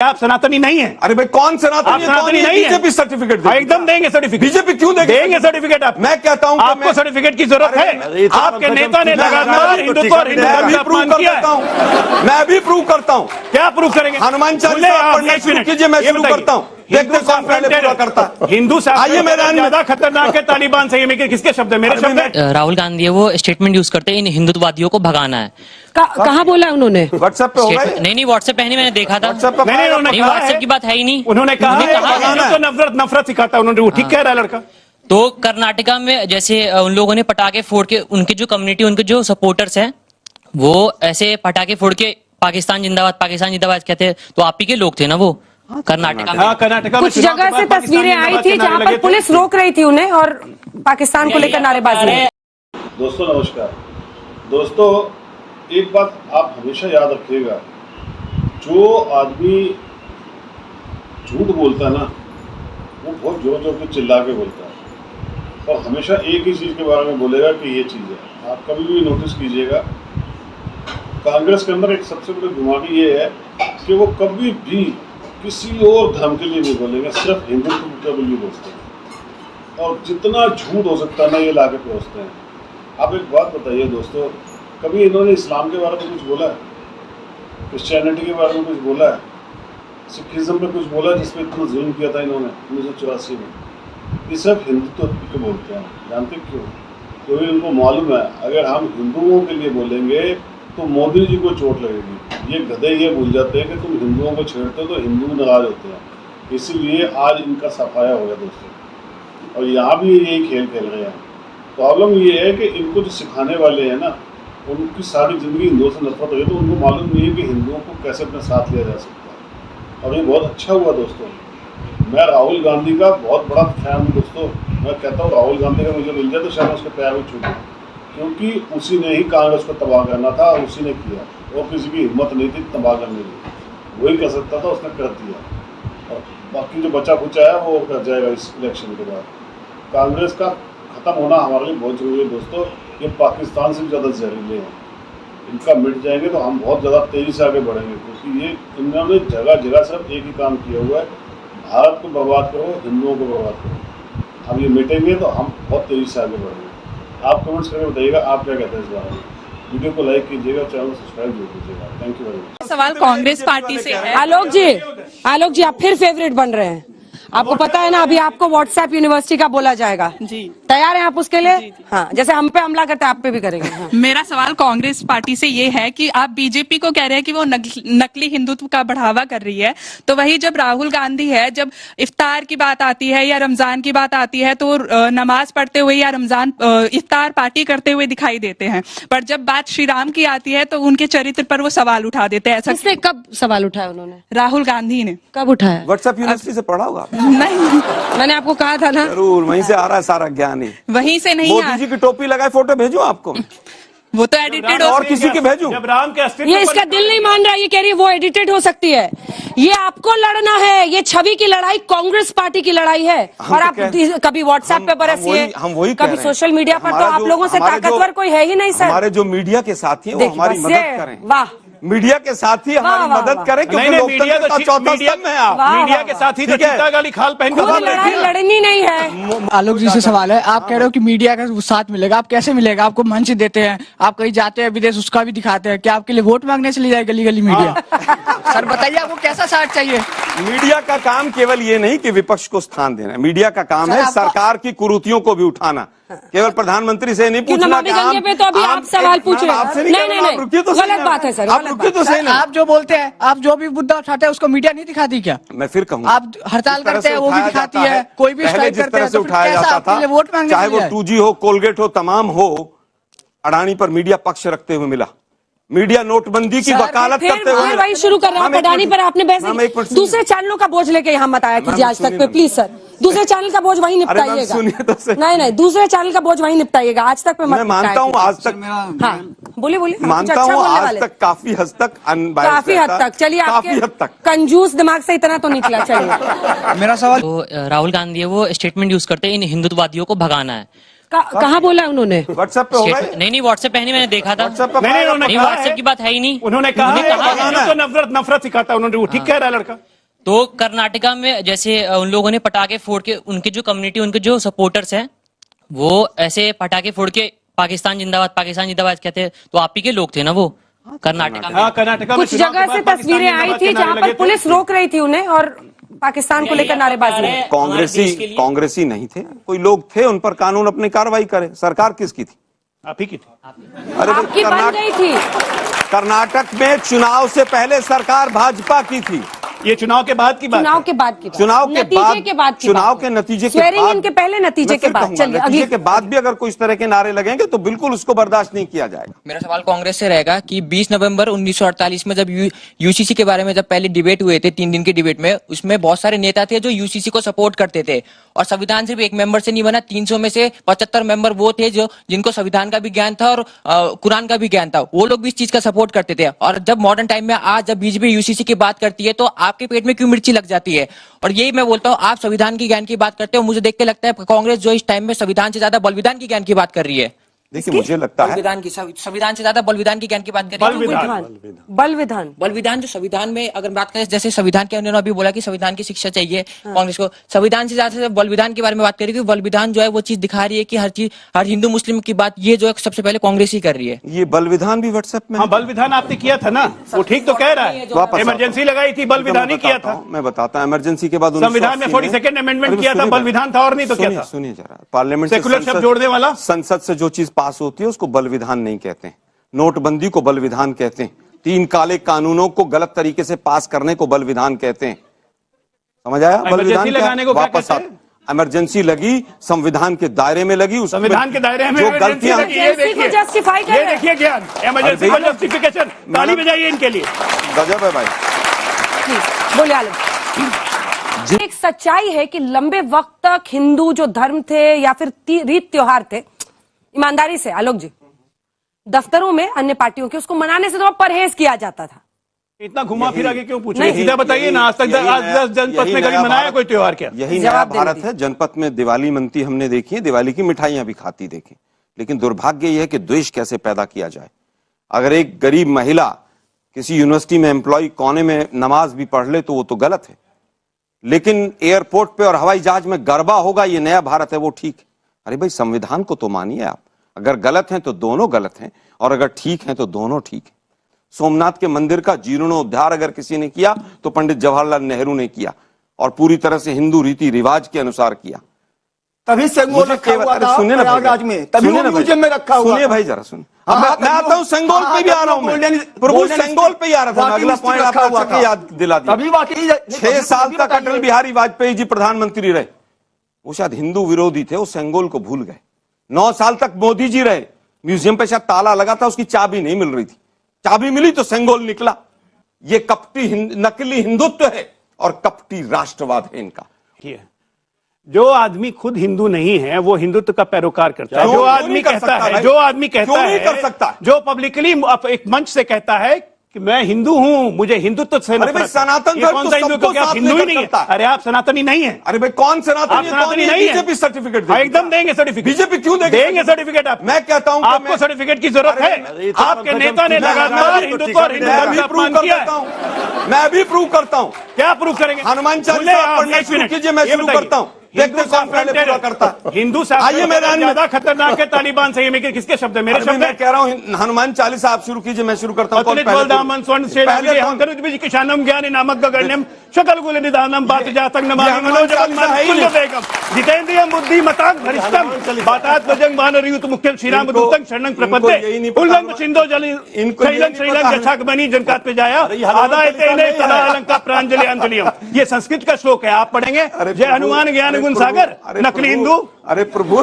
आप सनातनी नहीं है? अरे भाई कौन सनातनी है? सनातनी नहीं है? बीजेपी सर्टिफिकेट एकदम देंगे सर्टिफिकेट। बीजेपी क्यों देंगे सर्टिफिकेट? आप मैं कहता हूं आपको सर्टिफिकेट की जरूरत है? आपके नेता ने लगातार हिंदुत्व और हिंदू धर्म का अपमान किया है। मैं भी प्रूव करता हूं। क्या प्रूव करेंगे? हनुमान चालीसा पढ़ना शुरू कीजिए, मैं शुरू करता हूं। देखते कौन पहले पूरा करता है। हिंदू आइए मैदान में। ज्यादा खतरनाक है तालिबान से। ये किसके शब्द है? मेरे शब्द है। राहुल गांधी है वो स्टेटमेंट यूज करते हैं इन हिंदुत्ववादियों को भगाना है। कहाँ बोला उन्होंने? व्हाट्सएप पे होगा? नहीं व्हाट्सएप पे नहीं, मैंने देखा था। नहीं व्हाट्सएप की बात है ही नहीं। उन्होंने कहा तो नफरत सिखाता है उन्होंने। वो ठीक कह रहा है लड़का। तो कर्नाटका में जैसे उन लोगों ने पटाखे फोड़ के, उनकी जो कम्युनिटी, उनके जो सपोर्टर्स हैं वो ऐसे पटाखे फोड़ के पाकिस्तान जिंदाबाद कहते हैं। तो आप ही के लोग थे ना वो कर्नाटका में। कर्नाटका में कुछ जगह से तस्वीरें आई थी जहां पर पुलिस रोक रही थी उन्हें और पाकिस्तान को लेकर नारेबाजी। दोस्तों नमस्कार। दोस्तों एक बात आप हमेशा याद रखिएगा, जो आदमी झूठ बोलता है ना वो बहुत जोर जोर के चिल्ला के बोलता है और हमेशा एक ही चीज़ के बारे में बोलेगा कि ये चीज़ है। आप कभी भी नोटिस कीजिएगा, कांग्रेस के अंदर एक सबसे बड़ी बीमारी ये है कि वो कभी भी किसी और धर्म के लिए नहीं बोलेंगे, सिर्फ हिंदुत्व के लिए बोलते हैं और जितना झूठ हो सकता है ना ये ला के पहुँचते हैं। आप एक बात बताइए दोस्तों, कभी इन्होंने इस्लाम के बारे में कुछ बोला है? क्रिश्चियनिटी के बारे में कुछ बोला है? सिखिज्म में कुछ बोला है जिसमें इतना जुल्म किया था इन्होंने 1984 में? ये सब हिंदुत्व के बोलते हैं। जानते क्यों? क्योंकि इनको मालूम है अगर हम हिंदुओं के लिए बोलेंगे तो मोदी जी को चोट लगेगी। ये गधे ये भूल जाते हैं कि तुम हिंदुओं को छेड़ते हो तो हिंदू नाराज होते हैं। इसीलिए आज इनका सफाया हो गया दोस्तों, और यहाँ भी यही खेल खेल रहे हैं। प्रॉब्लम ये है कि इनको जो सिखाने वाले हैं ना, उनकी सारी ज़िंदगी हिंदुओं से नफरत हो गई, तो उनको मालूम नहीं है कि हिंदुओं को कैसे अपने साथ लिया जा सकता है। और ये बहुत अच्छा हुआ दोस्तों। मैं राहुल गांधी का बहुत बड़ा फैन हूँ दोस्तों। मैं कहता हूँ राहुल गांधी का मुझे मिल जाए तो शायद उसके पैर में छूटूँ, क्योंकि उसी ने ही कांग्रेस को तबाह करना था, उसी ने किया और किसी की हिम्मत नहीं थी तबाह करने की। वही कर सकता था, उसने कर दिया। और बाकी जो बचा खुचा है वो कर जाएगा इस इलेक्शन के बाद। कांग्रेस का ख़त्म होना हमारे लिए बहुत ज़रूरी है दोस्तों। ये पाकिस्तान से भी ज़्यादा जहरीले हैं। इनका मिट जाएंगे तो हम बहुत ज़्यादा तेज़ी से आगे बढ़ेंगे, क्योंकि ये इन्होंने जगह जगह सिर्फ एक ही काम किया हुआ है, भारत को बर्बाद करो, हिंदुओं को बर्बाद करो। हम ये मिटेंगे तो हम बहुत तेज़ी से आगे बढ़ेंगे। आप कमेंट्स करके बताइएगा आप क्या कहते हैं इस बारे में। वीडियो को लाइक कीजिएगा, चैनल सब्सक्राइब जरूर कीजिएगा। Thank you very much. सवाल कांग्रेस पार्टी से है। आलोक जी आप फिर फेवरेट बन रहे हैं। आपको पता है ना अभी आपको व्हाट्सएप यूनिवर्सिटी का बोला जाएगा जी। तैयार हैं आप उसके लिए? जी। हाँ, जैसे हम पे हमला करते हैं आप पे भी करेंगे। हाँ। मेरा सवाल कांग्रेस पार्टी से ये है कि आप बीजेपी को कह रहे हैं कि वो नकली हिंदुत्व का बढ़ावा कर रही है, तो वही जब राहुल गांधी है, जब इफ्तार की बात आती है या रमजान की बात आती है तो नमाज पढ़ते हुए या रमजान इफ्तार पार्टी करते हुए दिखाई देते हैं, पर जब बात श्री राम की आती है तो उनके चरित्र पर वो सवाल उठा देते हैं। ऐसा कब सवाल उठाया उन्होंने? राहुल गांधी ने। कब उठाया? व्हाट्सएप यूनिवर्सिटी से पढ़ा होगा? नहीं, मैंने आपको कहा था ना, जरूर वहीं से आ रहा है सारा ज्ञान ही। वहीं से नहीं। मोदी जी की टोपी लगाए फोटो भेजूं आपको? वो तो एडिटेड और किसी के भेजूं? जब राम के अस्तित्व ये इसका दिल नहीं मान रहा, ये कह रही है वो एडिटेड हो सकती है। ये आपको लड़ना है, ये छवि की लड़ाई कांग्रेस पार्टी की लड़ाई है। और आप कभी व्हाट्सएप पे बरसिए, कभी सोशल मीडिया पर, तो आप लोगों से ताकतवर कोई है ही नहीं सर। हमारे जो मीडिया के साथी हैं वो हमारी मदद करें। वाह, मीडिया के साथ ही हमारी मदद करें, क्योंकि मीडिया का चौथा स्तंभ है आप। मीडिया के साथ ही तो चिंता गाली खाल पहन कर लड़ाई लड़नी नहीं है। आलोक जी से सवाल है, आप कह रहे हो कि मीडिया का साथ मिलेगा, आप कैसे मिलेगा? आपको मंच देते हैं, आप कहीं जाते हैं विदेश उसका भी दिखाते हैं, क्या आपके लिए वोट मांगने चली जाए गली गली मीडिया? सर बताइए आपको कैसा साथ चाहिए? मीडिया का काम केवल ये नहीं कि विपक्ष को स्थान देना, मीडिया का काम है सरकार की कुरीतियों को भी उठाना। केवल प्रधानमंत्री से नहीं पूछना कि तो अभी आप सवाल पूछ रहे हैं। नहीं, गलत बात है सर, आप रुकिए तो सही ना। आप जो बोलते हैं, आप जो भी मुद्दा उठाते हैं उसको मीडिया नहीं दिखाती क्या? मैं फिर कहूँगा, आप हड़ताल करते हैं वो भी दिखाती है, कोई भी स्ट्राइक करते हैं, से उठाया जाता था, वोट मांगने चाहे वो 2G हो, कोलगेट हो, तमाम हो, अडानी पर मीडिया पक्ष रखते हुए मिला। मीडिया नोटबंदी की वकालत करते हुए वही शुरू कर रहे हैं। अडानी पर आपने बहस, दूसरे चैनलों का बोझ लेके यहाँ मत आया कीजिए आज तक पे प्लीज सर। दूसरे चैनल का बोझ वही निपटाइएगा। नहीं, दूसरे चैनल का बोझ वही निपटाइएगा, आज तक मैं मानता हूँ आज तक। हाँ बोलिए। मानता हूँ आज तक काफी हद तक, काफी हद तक। चलिए काफी हद तक कंजूस दिमाग से इतना तो निकला। चलिए मेरा सवाल, तो राहुल गांधी है वो स्टेटमेंट यूज करते हैं इन हिंदुत्ववादियों को भगाना है, कहाँ बोला उन्होंने? व्हाट्सएप पे हो गए? नहीं व्हाट्सएप पे नहीं, मैंने देखा था। व्हाट्सएप पे नहीं, उन्होंने नहीं कहा व्हाट्सएप है। की बात है ही नहीं। उन्होंने कहा है है। तो नफरत सिखाता है उन्होंने, वो ठीक कह रहा है लड़का। तो कर्नाटका में जैसे उन लोगों ने पटाखे फोड़ के, उनकी जो कम्युनिटी, उनके जो सपोर्टर्स हैं, वो ऐसे पटाखे फोड़ के पाकिस्तान जिंदाबाद कहते हैं, तो आप ही के लोग थे ना वो कर्नाटका में। हाँ, कर्नाटका में कुछ जगह से तस्वीरें आई थी जहां पर पुलिस रोक रही थी उन्हें और पाकिस्तान को लेकर नारेबाजी। कांग्रेसी नहीं थे, कोई लोग थे, उन पर कानून अपनी कार्रवाई करे। सरकार किसकी थी? आप ही की थी। अरे भाई, आपकी बन गई थी। कर्नाटक में चुनाव से पहले सरकार भाजपा की थी। ये चुनाव के बाद की बात चुनाव है। के बाद की बात। चुनाव के नतीजे के बाद की चुनाव बात के है। नतीजे के Swearing बाद, in के पहले, नतीजे मैं के फिर बाद। कहूंगा, चलिए नतीजे अगली के बाद भी अगर कोई इस तरह के नारे लगेंगे तो बिल्कुल उसको बर्दाश्त नहीं किया जाएगा। मेरा सवाल कांग्रेस से रहेगा कि 20 नवंबर 1948 में जब यूसीसी के बारे में जब पहले डिबेट हुए थे, 3 दिन के डिबेट में, उसमें बहुत सारे नेता थे जो यूसीसी को सपोर्ट करते थे, और संविधान सिर्फ एक मेंबर से नहीं बना, 300 में से 75 मेंबर वो थे जो जिनको संविधान का भी ज्ञान था और कुरान का भी ज्ञान था, वो लोग भी इस चीज का सपोर्ट करते थे। और जब मॉडर्न टाइम में आज जब बीजेपी यूसीसी की बात करती है तो आपके पेट में क्यों मिर्ची लग जाती है? और यही मैं बोलता हूँ, आप संविधान की ज्ञान की बात करते हो, मुझे देख के लगता है कांग्रेस जो इस टाइम में संविधान से ज्यादा बलविधान की ज्ञान की बात कर रही है। देखिए, मुझे लगता है संविधान से ज्यादा बलविधान की ज्ञान की बात कर रही है। बलविधान जो संविधान में अगर बात करें, जैसे संविधान के उन्होंने अभी बोला कि संविधान की शिक्षा चाहिए कांग्रेस को, संविधान से ज्यादा बलविधान के बारे में बात करें, क्योंकि बलविधान जो है वो चीज दिखा रही है कि हर हिंदू मुस्लिम की बात ये जो है सबसे पहले कांग्रेस ही कर रही है। ये बलविधान भी व्हाट्सएप में। हाँ, बलविधान आपने किया था ना, वो ठीक तो कह रहा है। इमरजेंसी लगाई थी, बलविधान ही किया था। मैं बताता हूँ, इमरजेंसी के बाद संविधान में 42nd अमेंडमेंट किया था, बलविधान था और नहीं तो क्या था? सुनिए जरा, पार्लियामेंट सेकुलर शब्द जोड़ने वाला। संसद से जो चीज पास होती है उसको बलविधान नहीं कहते हैं। नोटबंदी को बलविधान कहते हैं। 3 काले कानूनों को गलत तरीके से पास करने को बलविधान कहते हैं। समझ आया? बलविधान लगाने को वापस आप, इमरजेंसी लगी, संविधान के दायरे में लगी, संविधान के दायरे में जो गलतियां, ये देखिए ज्ञान, इमरजेंसी का जस्टिफिकेशन, ताली बजाइए इनके लिए। गजब है भाई। बोलिए आलम। एक सच्चाई है कि लंबे वक्त तक हिंदू जो धर्म थे या फिर रीत त्योहार थे, ईमानदारी से आलोक जी, दफ्तरों में अन्य पार्टियों के उसको मनाने से तो परहेज किया जाता था। इतना घुमा फिरा के क्यों पूछ रहे हैं? सीधा बताइए ना, आज तक 10 जनपद में कभी मनाया कोई त्योहार क्या? यही नया भारत है। जनपद में दिवाली मनती हमने देखी है, दिवाली की मिठाइयां भी खाती देखी, लेकिन दुर्भाग्य यह है कि द्वेष कैसे पैदा किया जाए। अगर एक गरीब महिला किसी यूनिवर्सिटी में एम्प्लॉय कोने में नमाज भी पढ़ ले तो वो तो गलत है, लेकिन एयरपोर्ट पे और हवाई जहाज में गरबा होगा, ये नया भारत है, वो ठीक है। अरे भाई, संविधान को तो मानिए आप। अगर गलत हैं तो दोनों गलत हैं, और अगर ठीक हैं तो दोनों ठीक हैं। सोमनाथ के मंदिर का जीर्णोद्धार अगर किसी ने किया तो पंडित जवाहरलाल नेहरू ने किया, और पूरी तरह से हिंदू रीति रिवाज के अनुसार किया। तभी संगोल रखा हुआ था प्रयागराज में, तभी म्यूजियम में रखा हुआ। सुनिए भाई जरा सुन, मैं आता हूँ संगोल पे भी आ रहा हूँ, प्रभु संगोल पे ही आ रहा था। अगला पॉइंट आपको याद दिला दिया। 6 साल तक अटल बिहारी वाजपेयी जी प्रधानमंत्री रहे, वो शायद हिंदू विरोधी थे, वो सेंगोल को भूल गए। 9 साल तक मोदी जी रहे, म्यूजियम पे शायद ताला लगा था, उसकी चाबी नहीं मिल रही थी, चाबी मिली तो सेंगोल निकला। ये कपटी नकली हिंदुत्व है और कपटी राष्ट्रवाद है इनका। जो आदमी खुद हिंदू नहीं है वो हिंदुत्व का पैरोकार करता है। जो आदमी कहता है, जो पब्लिकली एक मंच से कहता है कि मैं हिंदू हूं, मुझे हिंदुत्व से अरे भाई, सनातन धर्म तो सबको साथ हिंदू ही में नहीं है। करता है। अरे आप सनातनी नहीं है। अरे भाई, कौन सनातनी नहीं है? बीजेपी सर्टिफिकेट एकदम देंगे सर्टिफिकेट। बीजेपी क्यों देंगे सर्टिफिकेट? आप, मैं कहता हूं आपको सर्टिफिकेट की जरूरत है। आपके नेता ने लगातार हिंदुत्व और हिंदू धर्म का अपमान किया है। मैं भी प्रूव करता हूं। क्या प्रूव करेंगे? हनुमान चालीसा पढ़ना शुरू कीजिए, मैं शुरू करता हूं। देखते कौन पहले पूरा करता है। हिंदू आइए मैदान में। ज्यादा खतरनाक है तालिबान से। ये किसके शब्द है? मेरे शब्द मैं कह रहा हूं, हनुमान चालीसा आप शुरू कीजिए, मैं शुरू करता हूं। किशानम ज्ञानी नामक गगण्यम शकल कुल निदानम बात जातक जितेंद्रियम बुद्धि मताक भरिष्ठम बातात वजंग वानरयुत मुख्यम श्रीराम दूतंग शरणं प्रपद्ये उल्लंघ सिंधो जलि शैलं शैलं गच्छाक बनी जनकात पे जाया आदाय तेने तदा अलंका प्रांजलि अंजलियम। ये संस्कृत का श्लोक है, आप पढ़ेंगे। जय हनुमान ज्ञान गुण सागर, नकली हिंदू। अरे प्रभु